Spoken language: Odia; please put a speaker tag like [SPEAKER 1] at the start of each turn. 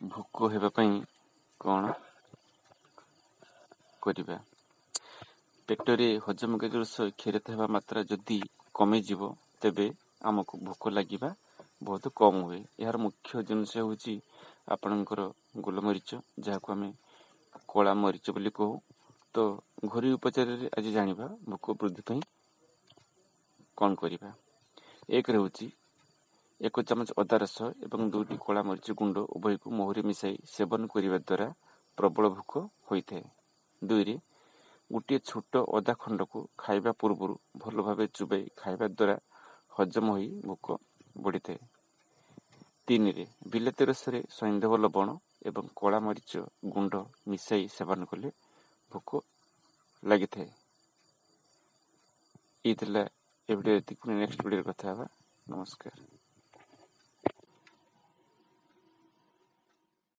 [SPEAKER 1] ଭୋକ ହେବା ପାଇଁ କ'ଣ କରିବା? ପେଟରେ ହଜମ କାର୍ଯ୍ୟ କ୍ଷୀରତ ହେବା ମାତ୍ରା ଯଦି କମିଯିବ ତେବେ ଆମକୁ ଭୋକ ଲାଗିବା ବହୁତ କମ୍ ହୁଏ। ଏହାର ମୁଖ୍ୟ ଜିନିଷ ହେଉଛି ଆପଣଙ୍କର ଗୋଲମରିଚ, ଯାହାକୁ ଆମେ କଳା ମରିଚ ବୋଲି କହୁ। ତ ଘରୋଇ ଉପଚାରରେ ଆଜି ଜାଣିବା ଭୋକ ବୃଦ୍ଧି ପାଇଁ କ'ଣ କରିବା। ଏକ ହେଉଛି 1 ଚାମଚ ଅଦା ରସ ଏବଂ 2ଟି କଳା ମରିଚ ଗୁଣ୍ଡ ଉଭୟକୁ ମହୁରେ ମିଶାଇ ସେବନ କରିବା ଦ୍ୱାରା ପ୍ରବଳ ଭୋକ ହୋଇଥାଏ। 2ରେ ଗୋଟିଏ ଛୋଟ ଅଦା ଖଣ୍ଡକୁ ଖାଇବା ପୂର୍ବରୁ ଭଲ ଭାବେ ଚୋବାଇ ଖାଇବା ଦ୍ୱାରା ହଜମ ହୋଇ ଭୋକ ବଢ଼ିଥାଏ। 3ରେ ବିଲାତି ରସରେ ସୈନ୍ଧବ ଲବଣ ଏବଂ କଳା ମରିଚ ଗୁଣ୍ଡ ମିଶାଇ ସେବନ କଲେ ଭୋକ ଲାଗିଥାଏ। ଏଇ ଥିଲା ଏ ଭିଡ଼ିଓ। ଏତିକି, ନେକ୍ସଟ ଭିଡ଼ିଓରେ କଥା ହେବା। ନମସ୍କାର।